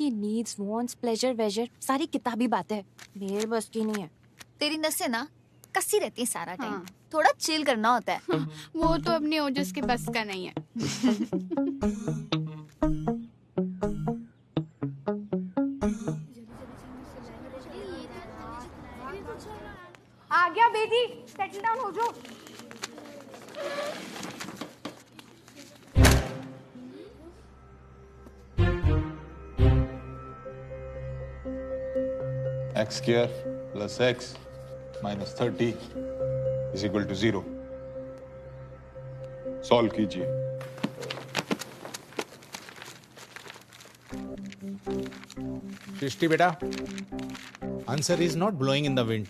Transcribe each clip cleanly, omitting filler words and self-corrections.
ये needs wants pleasure Vaser सारी किताबी बातें मेरे बस की नहीं है। तेरी नसें ना कसी रहती है सारा टाइम। हाँ। थोड़ा चिल करना होता है। वो तो अपने ओजस के बस का नहीं है। आ गया बेटी, सेटल डाउन हो जाओ। x square plus x minus 30 is equal to 0. Solve कीजिए। सृष्टि बेटा, answer is not blowing in the wind.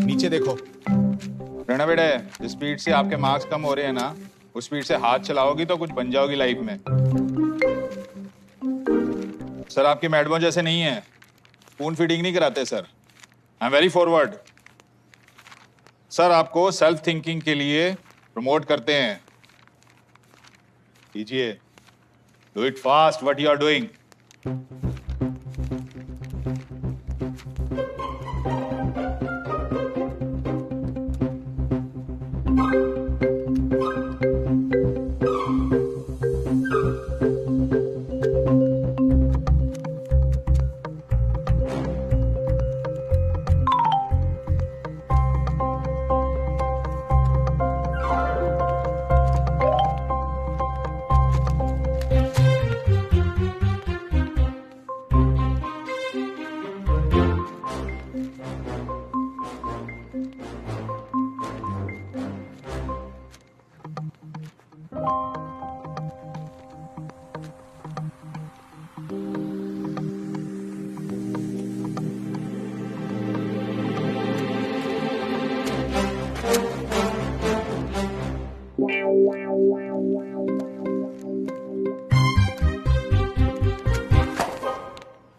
नीचे देखो। प्रणव बेटे, जिस स्पीड से आपके मार्क्स कम हो रहे हैं ना, उस स्पीड से हाथ चलाओगी तो कुछ बन जाओगी लाइफ में। सर आपके मैडमों जैसे नहीं है, स्पून फीडिंग नहीं कराते sir. I am very forward. Sir आपको सेल्फ थिंकिंग के लिए प्रमोट करते हैं। कीजिए, do it fast what you are doing.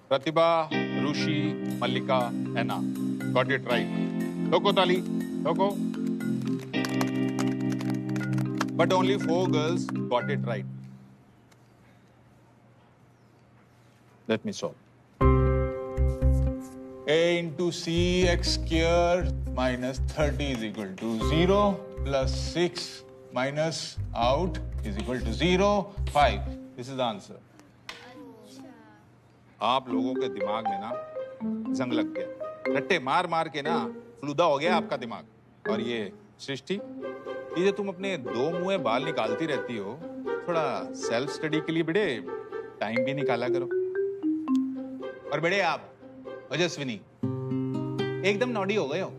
Pratibha, Rishi, Mallika, Anna, got it right. ठोको ताली, ठोको। But only 4 girls got it right. Let me solve. A into c x square minus 30 is equal to 0 plus 6 minus out is equal to 0, 5. This is the answer. आप लोगों के दिमाग में ना जंग लग गया। रट्टे मार मार के ना फ्लूदा हो गया आपका दिमाग। और ये सृष्टि, ये जो तुम अपने 2 मुंहे बाल निकालती रहती हो, थोड़ा सेल्फ स्टडी के लिए बड़े टाइम भी निकाला करो। और बड़े आप ओजस्विनी एकदम नॉडी हो गए हो,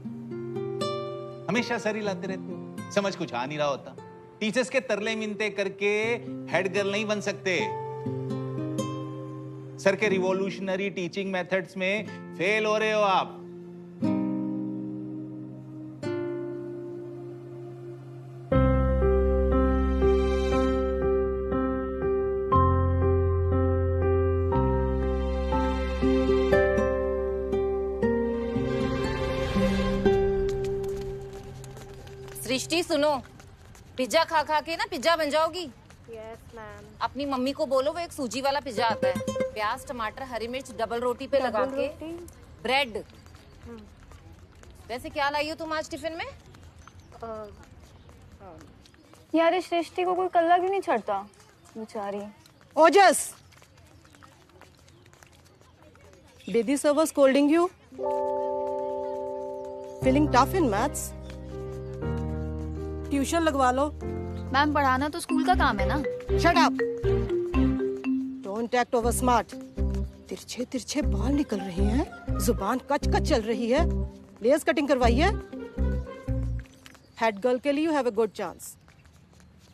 हमेशा सर हिलाते रहते हो, समझ कुछ आ नहीं रहा होता। टीचर्स के तरले मिनते करके हेड गर्ल नहीं बन सकते। सर के रिवॉल्यूशनरी टीचिंग मेथड्स में फेल हो रहे हो आप। सृष्टि सुनो, पिज्जा खा खा के ना पिज्जा बन जाओगी। Yes ma'am. अपनी मम्मी को बोलो वो एक सूजी वाला पिज्जा आता है, प्याज टमाटर हरी मिर्च डबल रोटी पे लगा के ब्रेड। वैसे क्या लाई हो तुम आज टिफिन में? यार इस सृष्टि को कोई कल्ला क्यों नहीं छड़ता बेचारी। ओजस, Bedi sir was scolding you. Feeling tough in maths? Tuition लगवा लो। मैम पढ़ाना तो स्कूल का काम है ना। Shut up. Don't act over smart. तिरछे तिरछे बाल निकल रहे हैं, जुबान कच कच चल रही है, लेयर्स कटिंग करवाइए। हेड गर्ल के लिए you have a good chance.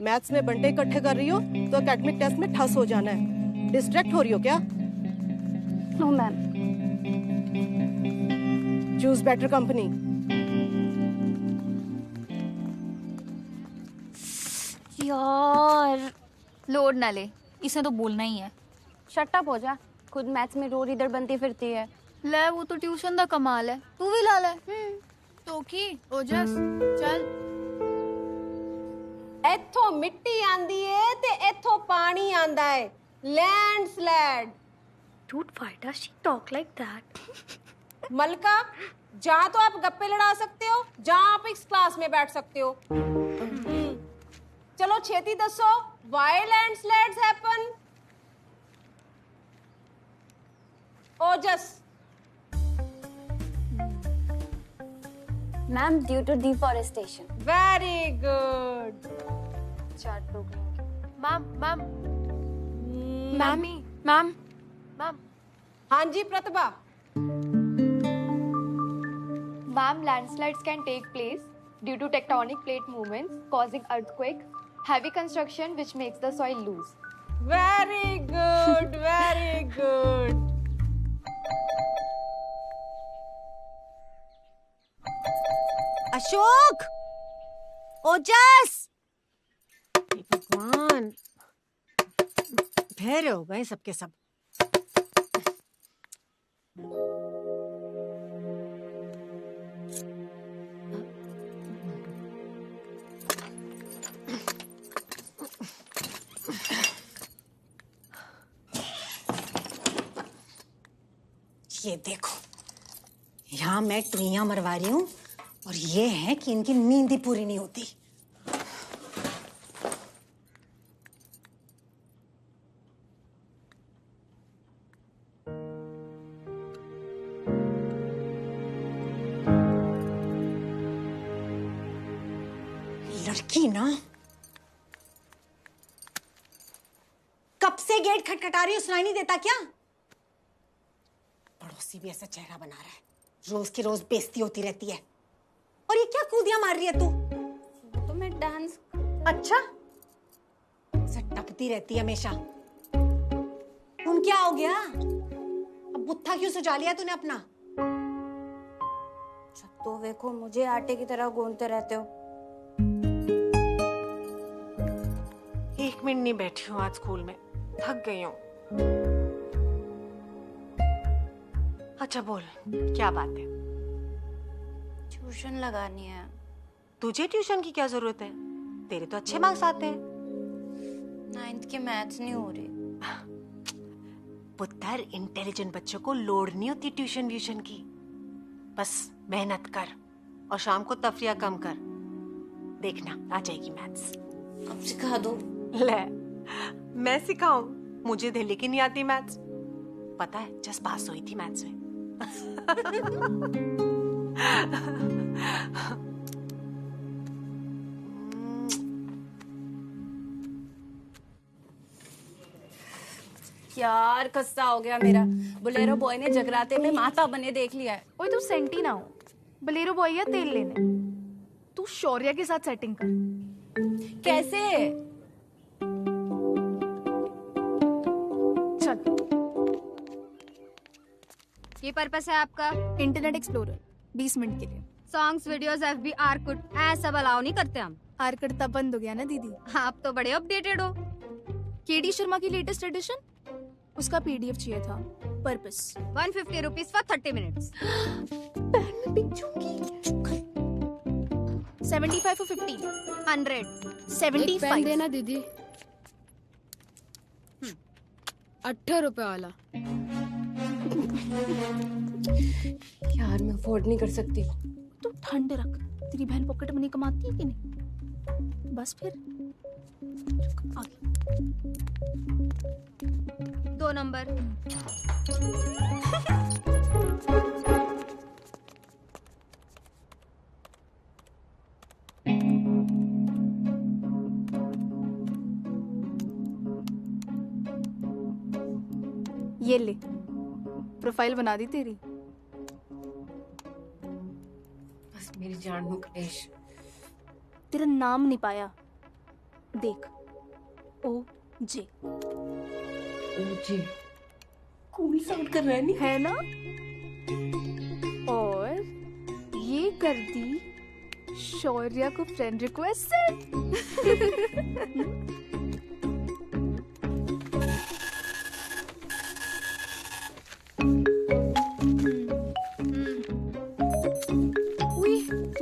Maths में बंटे इकट्ठे कर रही हो तो एकेडमिक टेस्ट में ठस हो जाना है। डिस्ट्रैक्ट हो रही हो क्या? No ma'am. Choose better company. यार लोड ना ले, इसे तो बोलना ही है। शट अप हो जा, खुद मैथ्स में रोड इधर बनती फिरती है। ले वो तो ट्यूशन का कमाल है, तू भी ला ले। तो की ओजस चल। इथों मिट्टी आंदी है ते इथों पानी आंदा है। Landslide Dude, why does she talk like that? मलका, जहाँ तो आप गप्पे लड़ा सकते हो, जहाँ आप इस क्लास में बैठ सकते हो। चलो छेती दसो, why landslides happen? Ojas. Ma'am, due to deforestation. Very good. Chart programme. Ma'am हाँ जी प्रतिभा। Ma'am, landslides can take place due to tectonic plate movements causing earthquake, heavy construction which makes the soil loose. Very good, very good. Ashok, ओजस, भगवान, बहरे हो गए सबके सब। ये देखो, यहाँ मैं टुइयां मरवा रही हूँ और ये है कि इनकी नींद ही पूरी नहीं होती। लड़की ना, कब से गेट खटखटा रही हो, सुनाई नहीं देता क्या? पड़ोसी भी ऐसा चेहरा बना रहा है, रोज की रोज बेइज्जती होती रहती है। और ये क्या कूदियां मार रही है तू? तो मैं डांस। अच्छा, ऐसा टपती रहती है हमेशा। तुम क्या हो गया? अब बुत्था क्यों सुझा लिया तूने अपना? तो देखो, मुझे आटे की तरह गूंथते रहते हो। 1 मिनट नहीं बैठी हूँ आज स्कूल में, थक गई हूँ। अच्छा बोल, क्या बात है? ट्यूशन लगानी है। तुझे ट्यूशन की क्या जरूरत है? तेरे तो अच्छे मार्क्स आते हैं। 9th के मैथ्स नहीं हो रही। पुत्र, इंटेलिजेंट बच्चों को लोड नहीं होती ट्यूशन व्यूशन की। बस मेहनत कर और शाम को तफरिया कम कर, देखना आ जाएगी मैथ्स। अब सिखा दो। ले, मैं सिखाऊं? मुझे दिल्ली की नहीं आती मैथ्स। पता है, जस्ट पास हुई थी मैथ्स में। यार खस्सा हो गया मेरा। बोलेरो बॉय ने जगराते में माता बने देख लिया है। ओए तू सेंटी ना हो, बलेरो बॉय या तेल लेने। तू शौर्या के साथ सेटिंग कर। कैसे? चल, ये पर्पस है आपका? इंटरनेट एक्सप्लोरर 20 मिनट के लिए। सॉन्ग्स, वीडियोस, FB, आर्कुट सब अलाउ नहीं करते हम। आर्कुट तब बंद हो गया ना दीदी। आप तो बड़े अपडेटेड हो। केडी शर्मा की लेटेस्ट एडिशन, उसका PDF चाहिए था। Purpose 150 rupees for 30 minutes. 75 for 50। 100। 75 देना दीदी। 18 रुपए वाला। यार मैं अफोर्ड नहीं कर सकती। तू ठंड रख, तेरी बहन पॉकेट मनी कमाती है कि नहीं? बस फिर आगे। 2 नंबर। ये ले, प्रोफाइल बना दी तेरी। बस मेरी जान मुकेश। तेरा नाम नहीं पाया, देख, OJ। OJ कूल साउंड कर रहा है नहीं? है ना? और ये कर दी शौर्या को फ्रेंड रिक्वेस्ट से।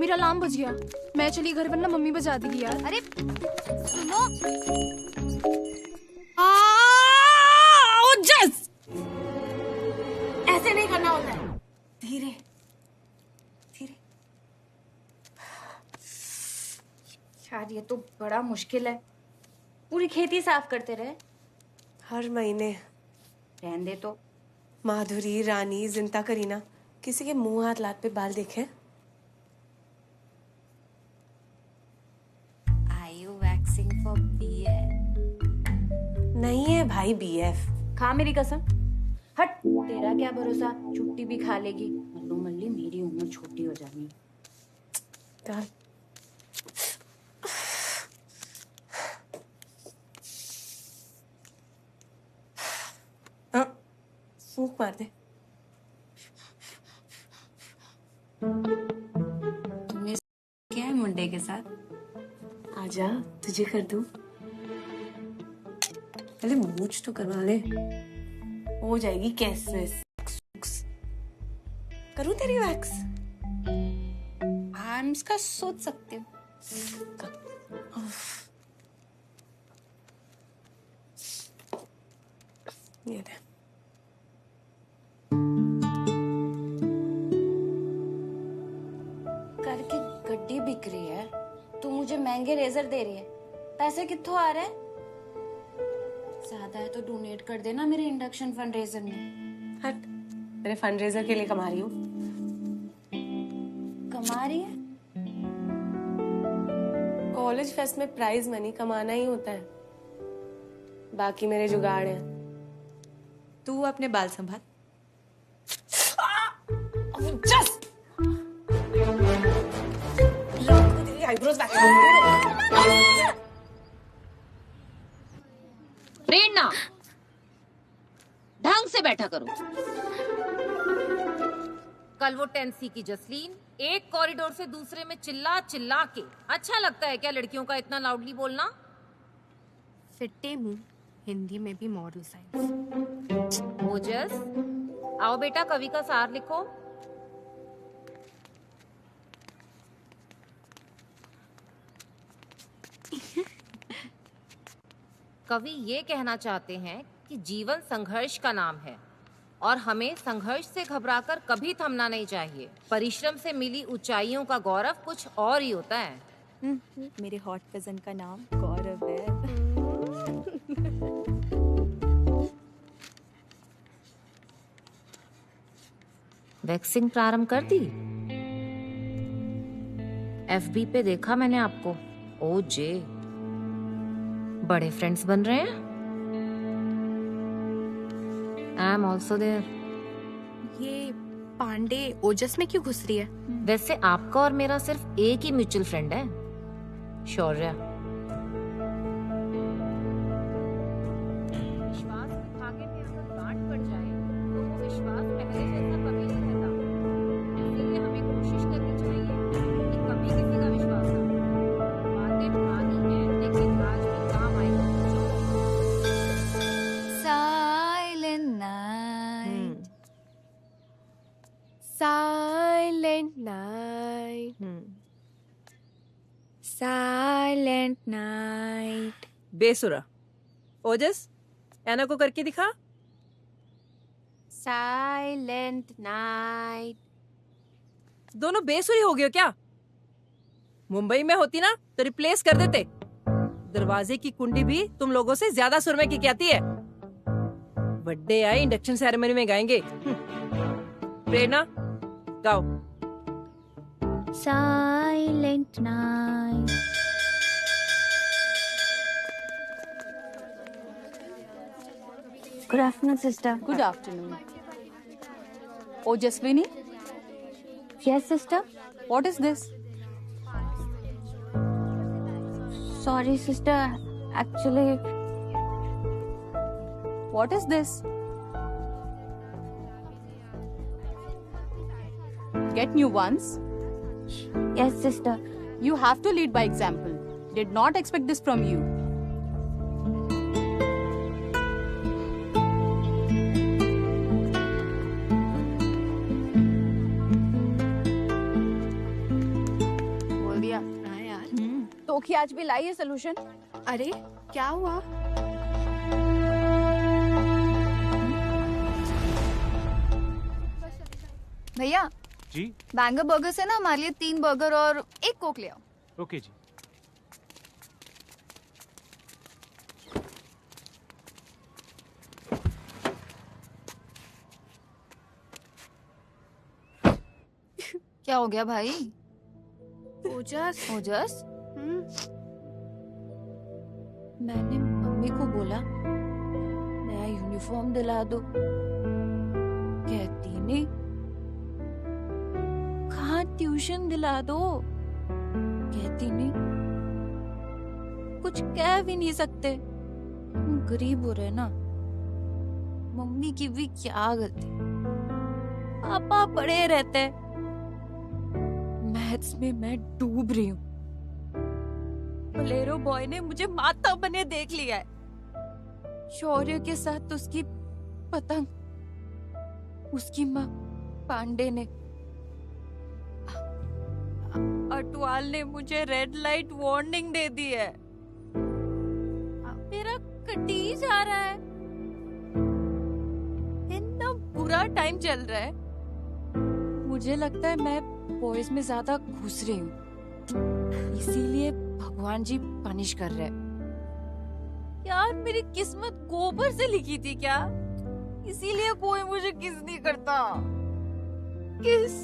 मेरा अलार्म बज गया, मैं चली घर, वरना मम्मी बजा देगी यार। अरे सुनो, ओजस, यार ये तो बड़ा मुश्किल है, पूरी खेती साफ करते रहे। हर महीने। रहने दे तो। माधुरी, रानी, जिंता, करीना, किसी के मुंह हाथ लात पे बाल देखे? Are you waxing for BF? नहीं है भाई BF। खा मेरी कसम। हट, तेरा क्या भरोसा, छुट्टी भी खा लेगी। मल्लू मल्ली मेरी उम्र छोटी हो जानी। चल। फूंक मार दे। तुमने क्या है मुंडे के साथ? आजा, तुझे कर दूं। पहले मूछ तो करवा ले, हो जाएगी कैसे। करूं तेरी वैक्स? आर्म्स का सोच सकते हो। ये दे। करके गड्डी बिक रही है, तू मुझे महंगे रेजर दे रही है, पैसे कित्थों आ रहे हैं? ज्यादा है तो डोनेट कर देना मेरे इंडक्शन फंडरेजर में। हट, मेरे फंडरेजर के लिए कमा रही हूँ। कमा रही है? कॉलेज फेस्ट में प्राइज मनी कमाना ही होता है, बाकी मेरे जुगाड़ हैं। तू अपने बाल संभाल। जस्ट प्रेरणा, ढंग से बैठा करो। कल वो 10C की जसलीन एक कॉरिडोर से दूसरे में चिल्ला चिल्ला के, अच्छा लगता है क्या लड़कियों का इतना लाउडली बोलना? फिट्टे मुंह, हिंदी में भी मॉरल साइंस। ओजस, आओ बेटा कवि का सार लिखो। कवि ये कहना चाहते हैं कि जीवन संघर्ष का नाम है और हमें संघर्ष से घबराकर कभी थमना नहीं चाहिए। परिश्रम से मिली ऊंचाइयों का गौरव कुछ और ही होता है। मेरे हॉट कजन का नाम गौरव है। वैक्सिंग प्रारंभ कर दी? FB पे देखा मैंने आपको। ओ जे, बड़े फ्रेंड्स बन रहे हैं। I am also there. ये पांडे ओजस में क्यों घुस रही है? वैसे आपका और मेरा सिर्फ एक ही म्यूचुअल फ्रेंड है, शौर्या। विश्वास के धागे में अगर गांठ पड़ जाए तो वो विश्वास पहले जैसा कभी नहीं रहता। इसलिए हमें कोशिश करनी चाहिए कि कभी किसी का विश्वास ना हो। बातें पुरानी हैं लेकिन आज भी काम आएगी। Silent night. Silent night. Silent night. बेसुरा। ओजस, एना को करके दिखा। Silent night. दोनों बेसुरी हो गए हो क्या? मुंबई में होती ना तो रिप्लेस कर देते। दरवाजे की कुंडी भी तुम लोगों से ज्यादा सुरमे की कहती है। बर्थडे आए, इंडक्शन सेरेमनी में गाएंगे। प्रेरणा, गाओ। Silent night. Good afternoon, sister. Good afternoon. Oh, Jaswini? Yes, sister. What is this? Sorry, sister. Actually, What is this? Get new ones? yes, sister. You have to lead by example. Did not expect this from you. बोल दिया। हाँ यार। तो कि आज भी लाई है solution. अरे क्या हुआ? भैया जी बैंगर बर्गर से ना हमारे लिए 3 बर्गर और 1 कोक ले आओ। ओके जी। क्या हो गया भाई? ओजस। ओजस? मैंने मम्मी को बोला नया यूनिफॉर्म दिला दो, कहती नहीं। कहाँ ट्यूशन दिला दो, कहती नहीं। कुछ कह भी नहीं सकते, गरीब हो रहे ना। मम्मी की भी क्या गलती, पापा पढ़े रहते। मैथ्स में मैं डूब रही हूँ। बोलेरो बॉय ने मुझे माता बने देख लिया है। शौर्य के साथ उसकी पतंग, उसकी माँ पांडे ने, अटवाल ने मुझे रेड लाइट वार्निंग दे दी है। मेरा कटी जा रहा है। इतना बुरा टाइम चल रहा है। मुझे लगता है मैं बॉयज में ज्यादा घुस रही हूँ, इसीलिए भगवान जी पनिश कर रहे हैं। यार मेरी किस्मत गोबर से लिखी थी क्या? इसीलिए कोई मुझे किस नहीं करता। किस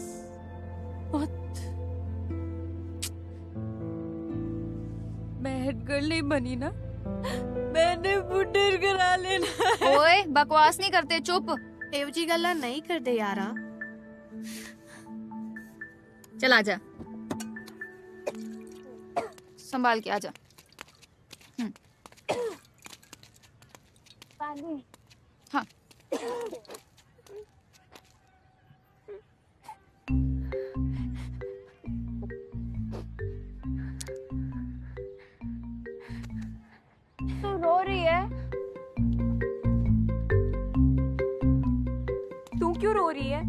मत। मैं हेड गर्ल नहीं बनी ना, मैंने बुड्ढे करा लेना। ओए बकवास नहीं करते, चुप। एव जी गल्ला नहीं कर दे यारा। चल आजा, संभाल के आजा। हाँ तू रो रही है? तू क्यों रो रही है?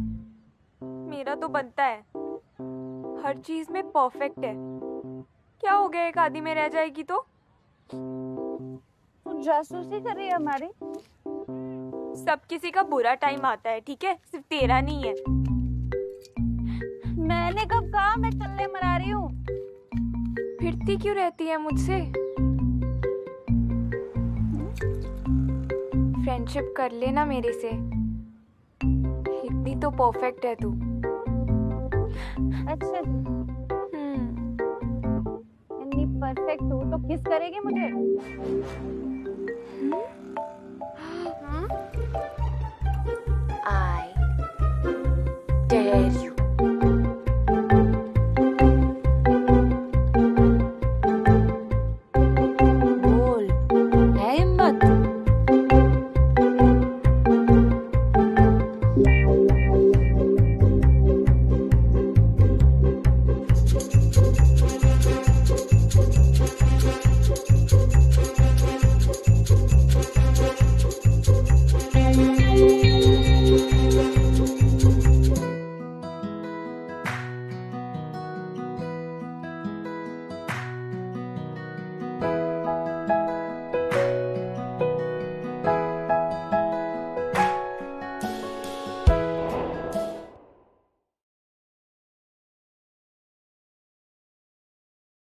मेरा तो बनता है, हर चीज में परफेक्ट है। क्या हो गया एक आधी में रह जाएगी तो? तू जासूसी कर रही है हमारी? सब किसी का बुरा टाइम आता है, ठीक है? सिर्फ तेरा नहीं है। मैंने कब कहा मैं चलने मरा रही हूँ? फिरती क्यों रहती है मुझसे? फ्रेंडशिप कर लेना मेरे से, इतनी तो परफेक्ट है तू। अच्छा इतनी परफेक्ट हो तो किस करेगी मुझे?